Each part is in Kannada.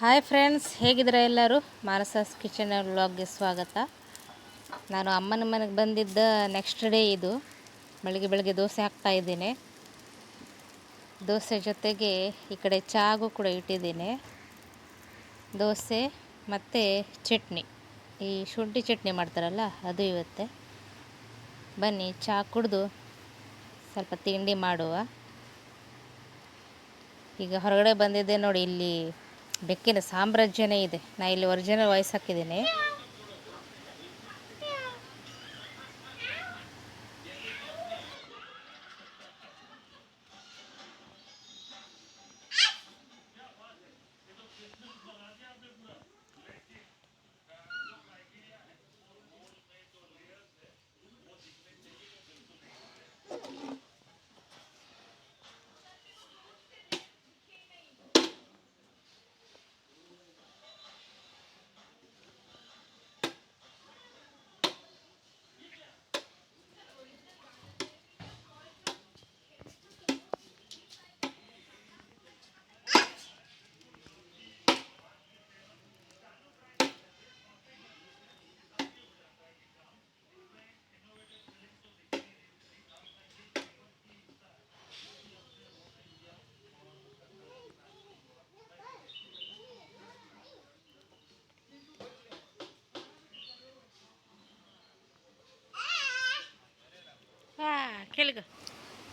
ಹಾಯ್ ಫ್ರೆಂಡ್ಸ್, ಹೇಗಿದ್ದೀರಾ ಎಲ್ಲರೂ? ಮಾನಸಾಸ್ ಕಿಚನ್ ವ್ಲಾಗ್ಗೆ ಸ್ವಾಗತ. ನಾನು ಅಮ್ಮನ ಮನೆಗೆ ಬಂದಿದ್ದ ನೆಕ್ಸ್ಟ್ ಡೇ ಇದು. ಬೆಳಗ್ಗೆ ಬೆಳಗ್ಗೆ ದೋಸೆ ಹಾಕ್ತಾಯಿದ್ದೀನಿ. ದೋಸೆ ಜೊತೆಗೆ ಈ ಕಡೆ ಚಾಗೂ ಕೂಡ ಇಟ್ಟಿದ್ದೀನಿ. ದೋಸೆ ಮತ್ತು ಚಟ್ನಿ, ಈ ಶುಂಠಿ ಚಟ್ನಿ ಮಾಡ್ತಾರಲ್ಲ ಅದು ಇವತ್ತೆ. ಬನ್ನಿ ಚಹಾ ಕುಡಿದು ಸ್ವಲ್ಪ ತಿಂಡಿ ಮಾಡುವ. ಈಗ ಹೊರಗಡೆ ಬಂದಿದ್ದೆ ನೋಡಿ, ಇಲ್ಲಿ ಬೆಕ್ಕಿನ ಸಾಮ್ರಾಜ್ಯನೇ ಇದೆ. ನಾ ಇಲ್ಲಿ ಒರಿಜಿನಲ್ ವಾಯ್ಸ್ ಹಾಕಿದ್ದೀನಿ.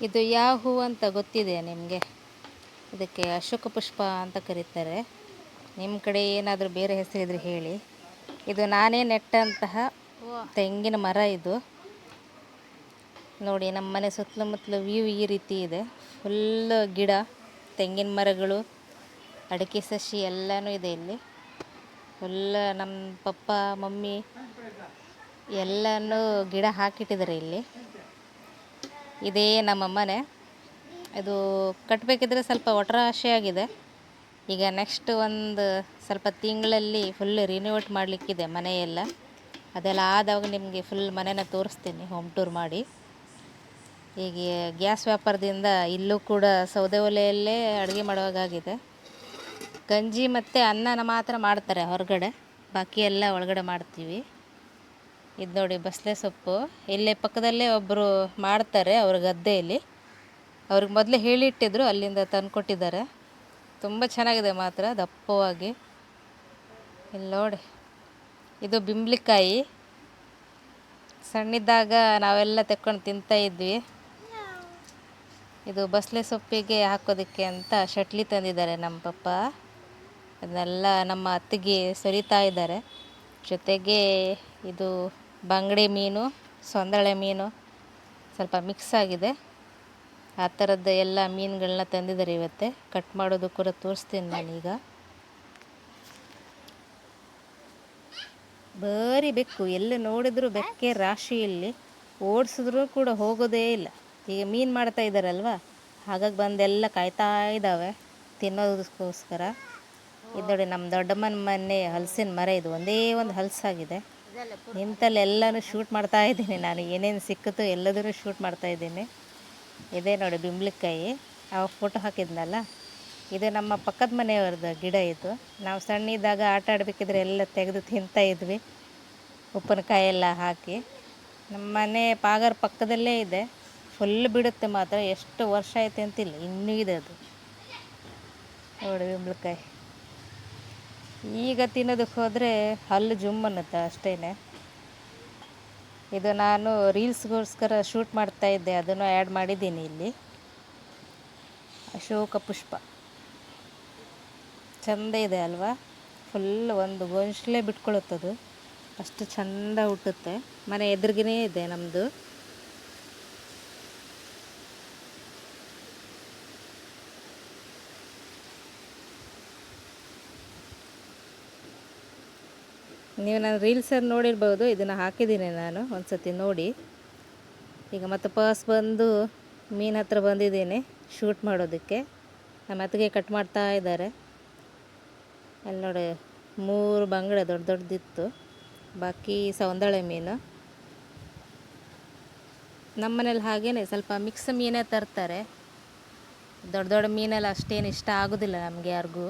ಇದು ಯಾವ ಹೂವು ಅಂತ ಗೊತ್ತಿದೆ ನಿಮಗೆ? ಇದಕ್ಕೆ ಅಶೋಕ ಪುಷ್ಪ ಅಂತ ಕರೀತಾರೆ. ನಿಮ್ಮ ಕಡೆ ಏನಾದರೂ ಬೇರೆ ಹೆಸರಿದ್ರೆ ಹೇಳಿ. ಇದು ನಾನೇ ನೆಟ್ಟಂತಹ ತೆಂಗಿನ ಮರ ಇದು. ನೋಡಿ, ನಮ್ಮ ಮನೆ ಸುತ್ತಮುತ್ತಲು ವ್ಯೂ ಈ ರೀತಿ ಇದೆ. ಫುಲ್ ಗಿಡ, ತೆಂಗಿನ ಮರಗಳು, ಅಡಿಕೆ ಸಸಿ ಎಲ್ಲನೂ ಇದೆ ಇಲ್ಲಿ. ಫುಲ್ ನಮ್ಮ ಪಪ್ಪ ಮಮ್ಮಿ ಎಲ್ಲನೂ ಗಿಡ ಹಾಕಿಟ್ಟಿದ್ದಾರೆ ಇಲ್ಲಿ. ಇದೇ ನಮ್ಮ ಮನೆ. ಇದು ಕಟ್ಟಬೇಕಿದ್ರೆ ಸ್ವಲ್ಪ ಒಟ್ರಾಶೆ ಆಗಿದೆ. ಈಗ ನೆಕ್ಸ್ಟ್ ಒಂದು ಸ್ವಲ್ಪ ತಿಂಗಳಲ್ಲಿ ಫುಲ್ ರಿನೋವೇಟ್ ಮಾಡಲಿಕ್ಕಿದೆ ಮನೆಯೆಲ್ಲ. ಅದೆಲ್ಲ ಆದಾಗ ನಿಮಗೆ ಫುಲ್ ಮನೆನ ತೋರಿಸ್ತೀನಿ ಹೋಮ್ ಟೂರ್ ಮಾಡಿ. ಈಗ ಗ್ಯಾಸ್ ವ್ಯಾಪಾರದಿಂದ ಇಲ್ಲೂ ಕೂಡ ಸೌದೆ ಒಲೆಯಲ್ಲೇ ಅಡುಗೆ ಮಾಡುವಾಗಿದೆ. ಗಂಜಿ ಮತ್ತು ಅನ್ನನ ಮಾತ್ರ ಮಾಡ್ತಾರೆ ಹೊರಗಡೆ, ಬಾಕಿ ಎಲ್ಲ ಒಳಗಡೆ ಮಾಡ್ತೀವಿ. ಇದು ನೋಡಿ ಬಸಳೆ ಸೊಪ್ಪು. ಇಲ್ಲೇ ಪಕ್ಕದಲ್ಲೇ ಒಬ್ಬರು ಮಾಡ್ತಾರೆ ಅವ್ರ ಗದ್ದೆಯಲ್ಲಿ. ಅವ್ರಿಗೆ ಮೊದಲೇ ಹೇಳಿಟ್ಟಿದ್ರು, ಅಲ್ಲಿಂದ ತಂದು ಕೊಟ್ಟಿದ್ದಾರೆ. ತುಂಬ ಚೆನ್ನಾಗಿದೆ ಮಾತ್ರ, ದಪ್ಪವಾಗಿ. ಇಲ್ಲಿ ನೋಡಿ, ಇದು ಬಿಂಬ್ಳಿಕಾಯಿ. ಸಣ್ಣಿದ್ದಾಗ ನಾವೆಲ್ಲ ತೆಕ್ಕೊಂಡು ತಿಂತಾಯಿದ್ವಿ. ಇದು ಬಸಳೆ ಸೊಪ್ಪಿಗೆ ಹಾಕೋದಕ್ಕೆ ಅಂತ ಶಟ್ಲಿ ತಂದಿದ್ದಾರೆ ನಮ್ಮ ಪಪ್ಪ. ಅದನ್ನೆಲ್ಲ ನಮ್ಮ ಅತ್ತಿಗೆ ಸರಿತಾ ಇದ್ದಾರೆ. ಜೊತೆಗೆ ಇದು ಬಂಗಡೆ ಮೀನು, ಸೊಂದಳೆ ಮೀನು ಸ್ವಲ್ಪ ಮಿಕ್ಸ್ ಆಗಿದೆ. ಆ ಥರದ್ದು ಎಲ್ಲ ಮೀನುಗಳನ್ನ ತಂದಿದ್ದಾರೆ ಇವತ್ತೆ. ಕಟ್ ಮಾಡೋದು ಕೂಡ ತೋರಿಸ್ತೀನಿ ನಾನೀಗ. ಬರೀ ಬೆಕ್ಕು, ಎಲ್ಲಿ ನೋಡಿದ್ರು ಬೆಕ್ಕೆ ರಾಶಿ. ಇಲ್ಲಿ ಓಡಿಸಿದ್ರೂ ಕೂಡ ಹೋಗೋದೇ ಇಲ್ಲ. ಈಗ ಮೀನು ಮಾಡ್ತಾ ಇದ್ದಾರಲ್ವ, ಹಾಗಾಗಿ ಬಂದೆಲ್ಲ ಕಾಯ್ತಾ ಇದ್ದಾವೆ ತಿನ್ನೋದಕ್ಕೋಸ್ಕರ. ಇದು ನೋಡಿ, ನಮ್ಮ ದೊಡ್ಡಮ್ಮನ ಮನೆ ಹಲಸಿನ ಮರ. ಇದು ಒಂದೇ ಒಂದು ಹಲಸಾಗಿದೆ. ನಿಂತಲ್ಲಿ ಎಲ್ಲನೂ ಶೂಟ್ ಮಾಡ್ತಾ ಇದ್ದೀನಿ ನಾನು. ಏನೇನು ಸಿಕ್ಕಿತು ಎಲ್ಲದೂ ಶೂಟ್ ಮಾಡ್ತಾಯಿದ್ದೀನಿ. ಇದೇ ನೋಡಿ ಬಿಂಬ್ಳಿಕಾಯಿ, ಅವಾಗ ಫೋಟೋ ಹಾಕಿದ್ನಲ್ಲ, ಇದು ನಮ್ಮ ಪಕ್ಕದ ಮನೆಯವ್ರದ್ದು ಗಿಡ. ಇದು ನಾವು ಸಣ್ಣಿದ್ದಾಗ ಆಟ ಆಡಬೇಕಿದ್ರೆ ಎಲ್ಲ ತೆಗೆದು ತಿಂತಾಯಿದ್ವಿ, ಉಪ್ಪಿನಕಾಯಿ ಎಲ್ಲ ಹಾಕಿ. ನಮ್ಮ ಮನೆ ಪಾಗರ ಪಕ್ಕದಲ್ಲೇ ಇದೆ. ಫುಲ್ ಬಿಡುತ್ತೆ ಮಾತ್ರ. ಎಷ್ಟು ವರ್ಷ ಆಯ್ತು ಅಂತಿಲ್ಲ, ಇನ್ನೂ ಇದೆ ಅದು. ನೋಡಿ ಬಿಂಬ್ಳಿಕಾಯಿ. ಈಗ ತಿನ್ನೋದಕ್ಕೆ ಹೋದರೆ ಹಲ್ಲು ಜುಮ್ ಅನ್ನುತ್ತೆ ಅಷ್ಟೇ. ಇದು ನಾನು ರೀಲ್ಸ್ಗೋಸ್ಕರ ಶೂಟ್ ಮಾಡ್ತಾಯಿದ್ದೆ, ಅದನ್ನು ಆ್ಯಡ್ ಮಾಡಿದ್ದೀನಿ ಇಲ್ಲಿ. ಅಶೋಕ ಪುಷ್ಪ ಚೆಂದ ಇದೆ ಅಲ್ವಾ? ಫುಲ್ ಒಂದು ಗೊಂಚಲೇ ಬಿಟ್ಕೊಳ್ಳುತ್ತದು, ಅಷ್ಟು ಚೆಂದ ಹುಟ್ಟುತ್ತೆ. ಮನೆ ಎದುರಿಗೇ ಇದೆ ನಮ್ಮದು. ನೀವು ನಾನು ರೀಲ್ಸಲ್ಲಿ ನೋಡಿರ್ಬೋದು, ಇದನ್ನು ಹಾಕಿದ್ದೀನಿ ನಾನು, ಒಂದು ಸತಿ ನೋಡಿ. ಈಗ ಮತ್ತೆ ಪಾಸ್ ಬಂದು ಮೀನು ಹತ್ರ ಬಂದಿದ್ದೀನಿ ಶೂಟ್ ಮಾಡೋದಕ್ಕೆ. ನಮ್ಮ ಅತ್ತಿಗೆ ಕಟ್ ಮಾಡ್ತಾ ಇದ್ದಾರೆ. ಅಲ್ಲಿ ನೋಡಿ 3 ಬಂಗಡೆ ದೊಡ್ಡ ದೊಡ್ಡದಿತ್ತು, ಬಾಕಿ ಸೌಂದಳೆ ಮೀನು. ನಮ್ಮ ಮನೇಲಿ ಹಾಗೇ ಸ್ವಲ್ಪ ಮಿಕ್ಸ್ ಮೀನೇ ತರ್ತಾರೆ. ದೊಡ್ಡ ದೊಡ್ಡ ಮೀನೆಲ್ಲ ಅಷ್ಟೇನು ಇಷ್ಟ ಆಗೋದಿಲ್ಲ ನಮಗೆ ಯಾರಿಗೂ.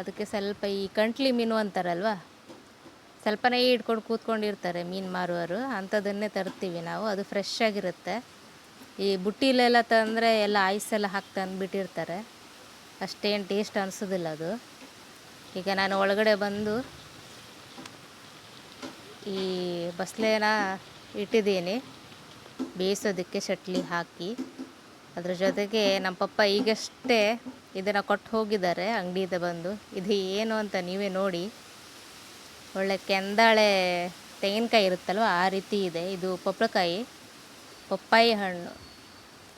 ಅದಕ್ಕೆ ಸ್ವಲ್ಪ ಈ ಕಂಟ್ಲಿ ಮೀನು ಅಂತಾರಲ್ವ, ಸ್ವಲ್ಪನೇ ಇಟ್ಕೊಂಡು ಕೂತ್ಕೊಂಡಿರ್ತಾರೆ ಮೀನು ಮಾರುವರು, ಅಂಥದ್ದನ್ನೇ ತರ್ತೀವಿ ನಾವು. ಅದು ಫ್ರೆಶ್ ಆಗಿರುತ್ತೆ. ಈ ಬುಟ್ಟಿಲೆಲ್ಲ ತಂದರೆ ಎಲ್ಲ ಐಸೆಲ್ಲ ಹಾಕಿ ತಂದುಬಿಟ್ಟಿರ್ತಾರೆ, ಅಷ್ಟೇನು ಟೇಸ್ಟ್ ಅನಿಸೋದಿಲ್ಲ ಅದು. ಈಗ ನಾನು ಒಳಗಡೆ ಬಂದು ಈ ಬಸ್ಲೇನ ಇಟ್ಟಿದ್ದೀನಿ ಬೇಯಿಸೋದಕ್ಕೆ, ಚಟ್ಲಿ ಹಾಕಿ. ಅದ್ರ ಜೊತೆಗೆ ನಮ್ಮ ಪಪ್ಪ ಈಗಷ್ಟೇ ಇದನ್ನು ಕೊಟ್ಟು ಹೋಗಿದ್ದಾರೆ ಅಂಗಡಿಯಿಂದ ಬಂದು. ಇದು ಏನು ಅಂತ ನೀವೇ ನೋಡಿ. ಒಳ್ಳೆ ಕೆಂದಾಳೆ ತೆಂಗಿನಕಾಯಿ ಇರುತ್ತಲ್ವ, ಆ ರೀತಿ ಇದೆ. ಇದು ಪಪ್ಳಕಾಯಿ, ಪಪ್ಪಾಯಿ ಹಣ್ಣು.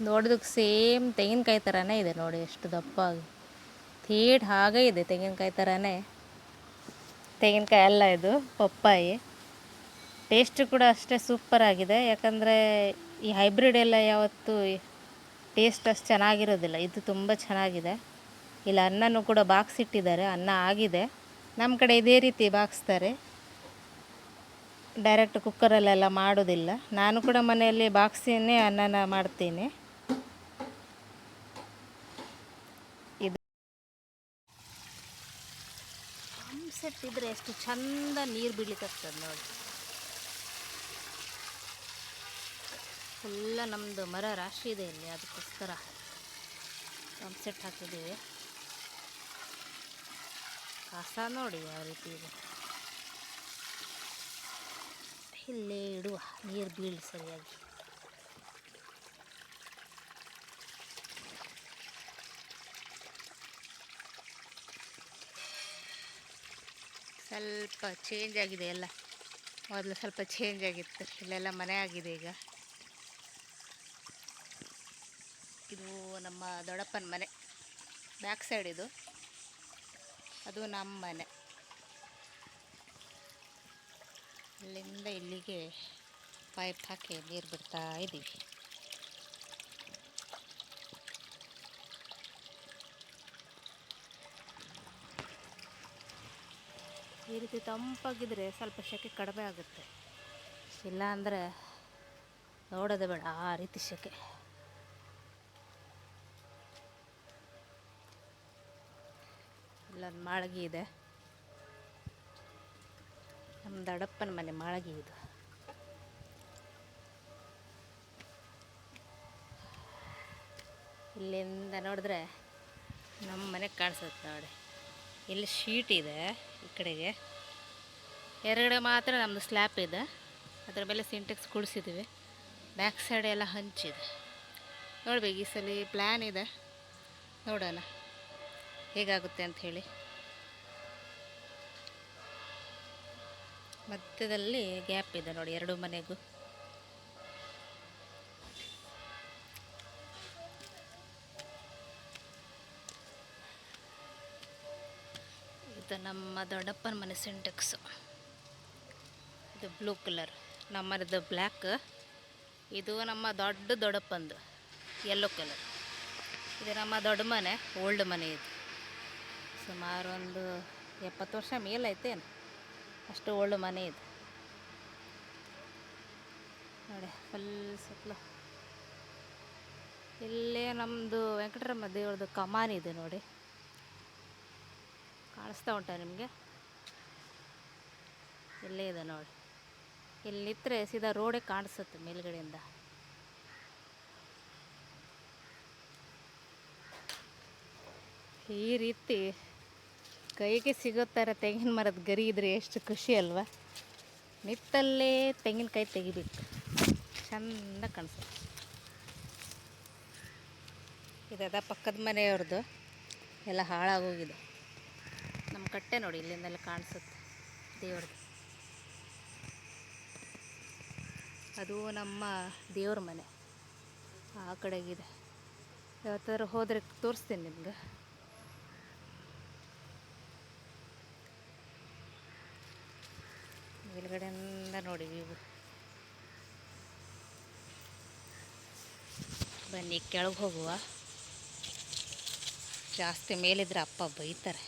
ನೋಡೋದಕ್ಕೆ ಸೇಮ್ ತೆಂಗಿನಕಾಯಿ ಥರನೇ ಇದೆ ನೋಡಿ, ಎಷ್ಟು ದಪ್ಪಾಗಿ. ಥೇಟ್ ಹಾಗೇ ಇದೆ ತೆಂಗಿನಕಾಯಿ ಥರನೇ. ತೆಂಗಿನಕಾಯಿ ಅಲ್ಲ ಇದು, ಪಪ್ಪಾಯಿ. ಟೇಸ್ಟ್ ಕೂಡ ಅಷ್ಟೇ ಸೂಪರಾಗಿದೆ. ಯಾಕಂದರೆ ಈ ಹೈಬ್ರಿಡ್ ಎಲ್ಲ ಯಾವತ್ತೂ ಟೇಸ್ಟ್ ಅಷ್ಟು ಚೆನ್ನಾಗಿರೋದಿಲ್ಲ. ಇದು ತುಂಬ ಚೆನ್ನಾಗಿದೆ. ಇಲ್ಲ ಅನ್ನನೂ ಕೂಡ ಬಾಕ್ಸಿಟ್ಟಿದ್ದಾರೆ, ಅನ್ನ ಆಗಿದೆ. ನಮ್ಮ ಕಡೆ ಇದೇ ರೀತಿ ಬಾಕ್ಸ್ತಾರೆ, ಡೈರೆಕ್ಟ್ ಕುಕ್ಕರಲ್ಲೆಲ್ಲ ಮಾಡೋದಿಲ್ಲ. ನಾನು ಕೂಡ ಮನೆಯಲ್ಲಿ ಬಾಕ್ಸಿನೇ ಅನ್ನನ ಮಾಡ್ತೀನಿ. ಇದು ಪಂಪ್ ಸೆಟ್ ಇದ್ದರೆ ಎಷ್ಟು ಚಂದ ನೀರು ಬೀಳ್ಲಿಕ್ಕಾಗ್ತದೆ ನೋಡಿ. ಫುಲ್ಲ ನಮ್ಮದು ಮರ ರಾಶಿ ಇದೆ ಇಲ್ಲಿ, ಅದಕ್ಕೋಸ್ಕರ ಪಂಪ್ ಸೆಟ್ ಹಾಕಿದ್ದೀವಿ. ಕಸ ನೋಡಿ ಯಾವ ರೀತಿ ಇದೆ. ಇಲ್ಲೇ ಇಡುವ, ನೀರು ಬೀಳಿ ಸರಿಯಾಗಿ. ಸ್ವಲ್ಪ ಚೇಂಜ್ ಆಗಿದೆ ಎಲ್ಲ. ಮೊದಲು ಸ್ವಲ್ಪ ಚೇಂಜ್ ಆಗಿತ್ತು, ಇಲ್ಲೆಲ್ಲ ಮನೆ ಆಗಿದೆ ಈಗ. ಇದು ನಮ್ಮ ದೊಡ್ಡಪ್ಪನ ಮನೆ, ಬ್ಯಾಕ್ ಸೈಡ್ ಇದು. ಅದು ನಮ್ಮ ಮನೆ. ಅಲ್ಲಿಂದ ಇಲ್ಲಿಗೆ ಪೈಪ್ ಹಾಕಿ ನೀರು ಬಿಡ್ತಾ ಇದ್ದೀವಿ. ಈ ರೀತಿ ತಂಪಾಗಿದ್ದರೆ ಸ್ವಲ್ಪ ಸೆಕೆ ಕಡಿಮೆ ಆಗುತ್ತೆ. ಇಲ್ಲ ಅಂದರೆ ನೋಡೋದೇ ಬೇಡ, ಆ ರೀತಿ ಸೆಕೆ. ಇಲ್ಲೊಂದು ಮಾಳ್ಗಿ ಇದೆ, ನಮ್ಮ ದೊಡ್ಡಪ್ಪನ ಮನೆ ಮಾಳ್ಗಿ ಇದು. ಇಲ್ಲಿಂದ ನೋಡಿದ್ರೆ ನಮ್ಮ ಮನೆ ಕಾಣಿಸುತ್ತೆ ನೋಡಿ. ಇಲ್ಲಿ ಶೀಟ್ ಇದೆ ಈ ಕಡೆಗೆ, ಎರಗಡೆ ಮಾತ್ರ ನಮ್ಮದು ಸ್ಲ್ಯಾಪ್ ಇದೆ. ಅದರ ಮೇಲೆ ಸಿಂಟೆಕ್ಸ್ ಕುಡಿಸಿದ್ದೀವಿ. ಬ್ಯಾಕ್ ಸೈಡ್ ಎಲ್ಲ ಹಂಚಿದೆ. ನೋಡ್ಬೇಕು, ಈ ಸಲ ಪ್ಲ್ಯಾನ್ ಇದೆ, ನೋಡೋಣ ಹೇಗಾಗುತ್ತೆ ಅಂಥೇಳಿ. ಮಧ್ಯದಲ್ಲಿ ಗ್ಯಾಪ್ ಇದೆ ನೋಡಿ ಎರಡು ಮನೆಗೂ. ಇದು ನಮ್ಮ ದೊಡ್ಡಪ್ಪನ ಮನೆ ಸಿಂಟೆಕ್ಸು. ಇದು ಬ್ಲೂ ಕಲರ್, ನಮ್ಮದು ಬ್ಲ್ಯಾಕ್. ಇದು ನಮ್ಮ ದೊಡ್ಡಪ್ಪಂದು ಯೆಲ್ಲೋ ಕಲರ್. ಇದು ನಮ್ಮ ದೊಡ್ಡ ಮನೆ, ಓಲ್ಡ್ ಮನೆ. ಇದು ಸುಮಾರು ಒಂದು 70 ವರ್ಷ ಮೇಲೈತೇನು, ಅಷ್ಟು ಓಲ್ಡ್ ಮನೆ ಇದು ನೋಡಿ. ಫುಲ್ ಸುತ್ತಲೂ ಇಲ್ಲೇ ನಮ್ಮದು ವೆಂಕಟರಮಣ ದೇವ್ರದ್ದು ಕಮಾನಿದೆ ನೋಡಿ, ಕಾಣಿಸ್ತಾ ಉಂಟಾ ನಿಮಗೆ? ಇಲ್ಲೇ ಇದೆ ನೋಡಿ. ಇಲ್ಲಿ ನಿಂತರೆ ಸೀದಾ ರೋಡೇ ಕಾಣಿಸುತ್ತೆ ಮೇಲ್ಗಡೆಯಿಂದ. ಈ ರೀತಿ ಕೈಗೆ ಸಿಗೋ ಥರ ತೆಂಗಿನ ಮರದ ಗರಿ ಇದ್ರೆ ಎಷ್ಟು ಖುಷಿ ಅಲ್ವಾ? ನಿತ್ತಲ್ಲೇ ತೆಂಗಿನಕಾಯಿ ತೆಗಿಬೇಕು, ಚೆಂದ ಕಾಣಿಸುತ್ತೆ. ಇದದ ಪಕ್ಕದ ಮನೆಯವ್ರದ್ದು ಎಲ್ಲ ಹಾಳಾಗೋಗಿದೆ. ನಮ್ಮ ಕಟ್ಟೆ ನೋಡಿ, ಇಲ್ಲಿಂದೆಲ್ಲ ಕಾಣಿಸುತ್ತೆ ದೇವ್ರದ್ದು. ಅದು ನಮ್ಮ ದೇವ್ರ ಮನೆ ಆ ಕಡೆಗಿದೆ. ಯಾವತ್ತಾದ್ರೂ ಹೋದರೆ ತೋರಿಸ್ತೀನಿ ನಿಮ್ಗೆ. ಮೇಲ್ಗಡೆಯಿಂದ ನೋಡಿ ವ್ಯೂ. ಬನ್ನಿ ಕೆಳಗೆ ಹೋಗುವ. ಜಾಸ್ತಿ ಮೇಲಿದ್ರೆ ಅಪ್ಪ ಬೈತಾರೆ.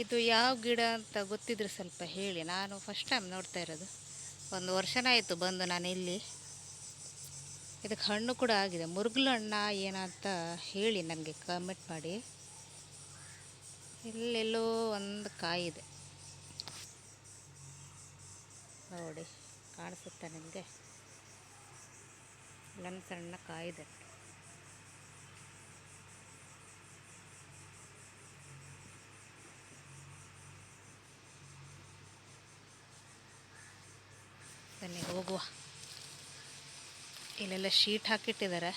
ಇದು ಯಾವ ಗಿಡ ಅಂತ ಗೊತ್ತಿದ್ರೆ ಸ್ವಲ್ಪ ಹೇಳಿ. ನಾನು ಫಸ್ಟ್ ಟೈಮ್ ನೋಡ್ತಾ ಇರೋದು, 1 ವರ್ಷನೇ ಆಯಿತು ಬಂದು ನಾನು ಇಲ್ಲಿ. ಇದಕ್ಕೆ ಹಣ್ಣು ಕೂಡ ಆಗಿದೆ. ಮುರುಗಲು ಹಣ್ಣ ಏನಂತ ಹೇಳಿ ನನಗೆ ಕಮೆಂಟ್ ಮಾಡಿ. ಇಲ್ಲೆಲ್ಲೋ ಒಂದು ಕಾಯಿ ಇದೆ ನೋಡಿ, ಕಾಣಿಸುತ್ತಾ ನಿಮಗೆ? ಇಲ್ಲೊಂದು ಸಣ್ಣ ಕಾಯಿ ಇದೆ. ಬನ್ನಿ ಹೋಗುವ. ಇಲ್ಲೆಲ್ಲ ಶೀಟ್ ಹಾಕಿಟ್ಟಿದ್ದಾರೆ,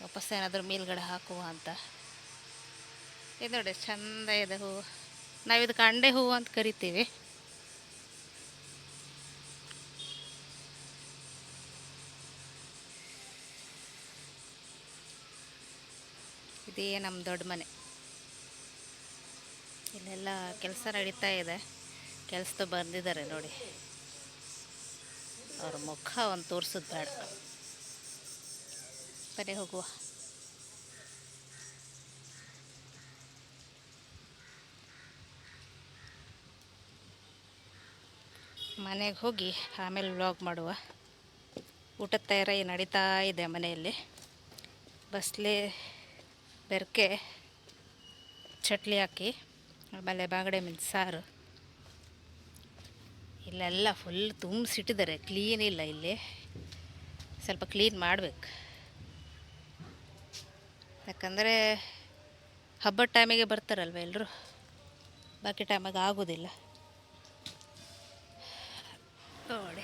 ವಾಪಸ್ ಏನಾದರೂ ಮೇಲ್ಗಡೆ ಹಾಕುವ ಅಂತ. ಇದು ನೋಡಿ ಚಂದ ಇದೆ ಹೂವು. ನಾವಿದಕ್ಕೆ ಅಂಡೆ ಹೂವು ಅಂತ ಕರಿತೀವಿ. ಇದೇ ನಮ್ಮ ದೊಡ್ಡ ಮನೆ. ಇಲ್ಲೆಲ್ಲ ಕೆಲಸ ನಡೀತಾ ಇದೆ. ಕೆಲಸದ ಬಂದಿದ್ದಾರೆ ನೋಡಿ. ಅವ್ರ ಮುಖ ಒಂದು ತೋರಿಸೋದು ಬೇಡ. ಬನ್ನಿ ಹೋಗುವ. ಮನೆಗೆ ಹೋಗಿ ಆಮೇಲೆ ವ್ಲಾಗ್ ಮಾಡುವ. ಊಟದ ತಯಾರಿ ನಡೀತಾ ಇದೆ ಮನೆಯಲ್ಲಿ. ಬಸ್ಲೆ ಬೆರಕೆ ಚಟ್ಲಿ ಹಾಕಿ, ಆಮೇಲೆ ಬಾಂಗಡೆ ಮೆಣಸು ಸಾರು. ಇಲ್ಲೆಲ್ಲ ಫುಲ್ ತುಂಬಿಸಿಟ್ಟಿದ್ದಾರೆ, ಕ್ಲೀನ್ ಇಲ್ಲ. ಇಲ್ಲಿ ಸ್ವಲ್ಪ ಕ್ಲೀನ್ ಮಾಡಬೇಕು, ಯಾಕಂದರೆ ಹಬ್ಬದ ಟೈಮಿಗೆ ಬರ್ತಾರಲ್ವ ಎಲ್ಲರೂ, ಬಾಕಿ ಟೈಮಿಗೆ ಆಗೋದಿಲ್ಲ ನೋಡಿ.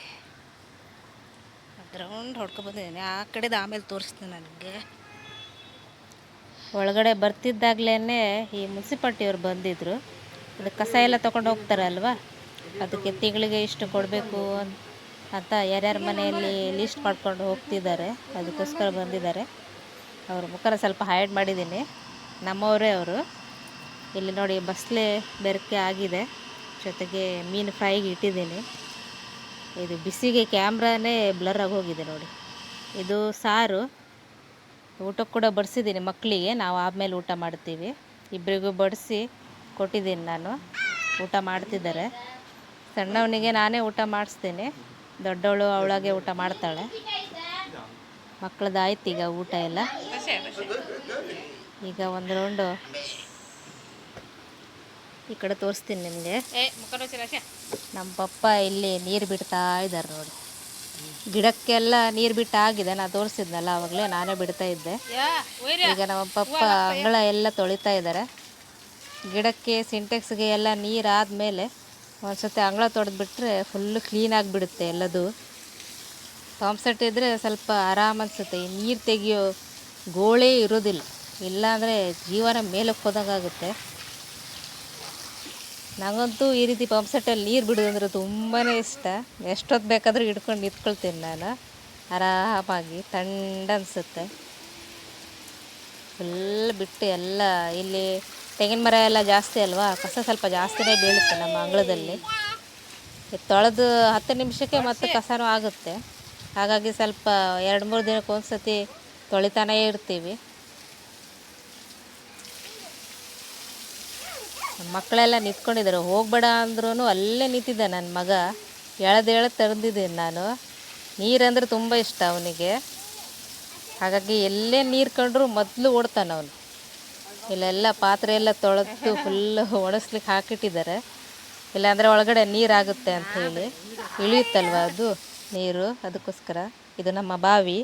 ರೌಂಡ್ ಹೊಡ್ಕೊಬಂದಿದ್ದೀನಿ. ಆ ಕಡೆದು ಆಮೇಲೆ ತೋರಿಸ್ತೀನಿ ನನಗೆ. ಒಳಗಡೆ ಬರ್ತಿದ್ದಾಗಲೇ ಈ ಮುನ್ಸಿಪಾಲ್ಟಿಯವ್ರು ಬಂದಿದ್ದರು. ಅದು ಕಸ ಎಲ್ಲ ತೊಗೊಂಡು ಹೋಗ್ತಾರಲ್ವ, ಅದಕ್ಕೆ ತಿಂಗಳಿಗೆ ಇಷ್ಟು ಕೊಡಬೇಕು ಅಂತ ಯಾರ್ಯಾರ ಮನೆಯಲ್ಲಿ ಲಿಸ್ಟ್ ಮಾಡ್ಕೊಂಡು ಹೋಗ್ತಿದ್ದಾರೆ, ಅದಕ್ಕೋಸ್ಕರ ಬಂದಿದ್ದಾರೆ. ಅವ್ರ ಮುಖನ ಸ್ವಲ್ಪ ಹೈಡ್ ಮಾಡಿದ್ದೀನಿ, ನಮ್ಮವರೇ ಅವರು. ಇಲ್ಲಿ ನೋಡಿ ಬಸ್ಲೆ ಬೆರಕೆ ಆಗಿದೆ, ಜೊತೆಗೆ ಮೀನು ಫ್ರೈಗೆ ಇಟ್ಟಿದ್ದೀನಿ. ಇದು ಬಿಸಿಗೆ ಕ್ಯಾಮ್ರಾನೇ ಬ್ಲರ್ ಆಗಿ ಹೋಗಿದೆ ನೋಡಿ. ಇದು ಸಾರು. ಊಟಕ್ಕೆ ಕೂಡ ಬಡಿಸಿದ್ದೀನಿ ಮಕ್ಕಳಿಗೆ, ನಾವು ಆದಮೇಲೆ ಊಟ ಮಾಡ್ತೀವಿ. ಇಬ್ಬರಿಗೂ ಬಡಿಸಿ ಕೊಟ್ಟಿದ್ದೀನಿ ನಾನು, ಊಟ ಮಾಡ್ತಿದ್ದಾರೆ. ಸಣ್ಣವನಿಗೆ ನಾನೇ ಊಟ ಮಾಡಿಸ್ತೀನಿ, ದೊಡ್ಡವಳು ಅವಳಾಗೆ ಊಟ ಮಾಡ್ತಾಳೆ. ಮಕ್ಕಳದಾಯ್ತು ಈಗ ಊಟ ಎಲ್ಲ. ಈಗ ಒಂದು ರೌಂಡು ಈ ಕಡೆ ತೋರಿಸ್ತೀನಿ ನಿಮಗೆ. ನಮ್ಮ ಪಪ್ಪ ಇಲ್ಲಿ ನೀರು ಬಿಡ್ತಾ ಇದ್ದಾರೆ ನೋಡಿ. ಗಿಡಕ್ಕೆಲ್ಲ ನೀರು ಬಿಟ್ಟು ಆಗಿದೆ, ನಾನು ತೋರಿಸಿದ್ನಲ್ಲ ಆವಾಗಲೇ, ನಾನೇ ಬಿಡ್ತಾ ಇದ್ದೆ. ಈಗ ನಮ್ಮ ಪಪ್ಪ ಅಂಗಳ ಎಲ್ಲ ತೊಳಿತಾ ಇದ್ದಾರೆ. ಗಿಡಕ್ಕೆ ಸಿಂಟೆಕ್ಸ್ಗೆ ಎಲ್ಲ ನೀರು ಆದಮೇಲೆ ಒಂದು ಸತಿ ಅಂಗಳ ತೊಳೆದ್ಬಿಟ್ರೆ ಫುಲ್ಲು ಕ್ಲೀನ್ ಆಗಿಬಿಡುತ್ತೆ ಎಲ್ಲದು. ಪಂಪ್ ಸೆಟ್ ಇದ್ದರೆ ಸ್ವಲ್ಪ ಆರಾಮ ಅನಿಸುತ್ತೆ. ಈ ನೀರು ತೆಗಿಯೋ ಗೋಳೇ ಇರೋದಿಲ್ಲ, ಇಲ್ಲಾಂದರೆ ಜೀವನ ಮೇಲಕ್ಕೆ ಹೋದಂಗಾಗುತ್ತೆ. ನನಗಂತೂ ಈ ರೀತಿ ಪಂಪ್ ಸೆಟ್ಟಲ್ಲಿ ನೀರು ಬಿಡೋದಂದ್ರೆ ತುಂಬಾ ಇಷ್ಟ. ಎಷ್ಟೊತ್ತು ಬೇಕಾದರೂ ಹಿಡ್ಕೊಂಡು ನಿಂತ್ಕೊಳ್ತೀನಿ ನಾನು ಆರಾಮಾಗಿ, ಥಂಡ ಅನಿಸುತ್ತೆ. ಫುಲ್ ಬಿಟ್ಟು ಎಲ್ಲ ಇಲ್ಲಿ ತೆಂಗಿನ ಮರ ಎಲ್ಲ ಜಾಸ್ತಿ ಅಲ್ವಾ, ಕಸ ಸ್ವಲ್ಪ ಜಾಸ್ತಿನೇ ಬೀಳುತ್ತೆ ನಮ್ಮ ಅಂಗಳದಲ್ಲಿ. ತೊಳೆದು 10 ನಿಮಿಷಕ್ಕೆ ಮತ್ತೆ ಕಸನೂ ಆಗುತ್ತೆ. ಹಾಗಾಗಿ ಸ್ವಲ್ಪ 2-3 ದಿನಕ್ಕೆ ಒಂದು ಸತಿ ತೊಳಿತಾನೇ ಇರ್ತೀವಿ. ಮಕ್ಕಳೆಲ್ಲ ನಿಂತ್ಕೊಂಡಿದ್ದಾರೆ, ಹೋಗಬೇಡ ಅಂದ್ರೂ ಅಲ್ಲೇ ನಿಂತಿದ್ದ ನನ್ನ ಮಗ. ಎಳೆದು ತಂದಿದ್ದೀನಿ ನಾನು. ನೀರಂದ್ರೆ ತುಂಬ ಇಷ್ಟ ಅವನಿಗೆ, ಹಾಗಾಗಿ ಎಲ್ಲೇ ನೀರು ಕಂಡ್ರೂ ಮೊದಲು ಓಡ್ತಾನೆ ಅವನು. ಇಲ್ಲೆಲ್ಲ ಪಾತ್ರೆ ಎಲ್ಲ ತೊಳೆದು ಫುಲ್ಲು ಒಣಸ್ಲಿಕ್ಕೆ ಹಾಕಿಟ್ಟಿದ್ದಾರೆ, ಇಲ್ಲಾಂದರೆ ಒಳಗಡೆ ನೀರಾಗುತ್ತೆ ಅಂಥೇಳಿ, ಇಳಿಯುತ್ತಲ್ವ ಅದು ನೀರು, ಅದಕ್ಕೋಸ್ಕರ. ಇದು ನಮ್ಮ ಬಾವಿ.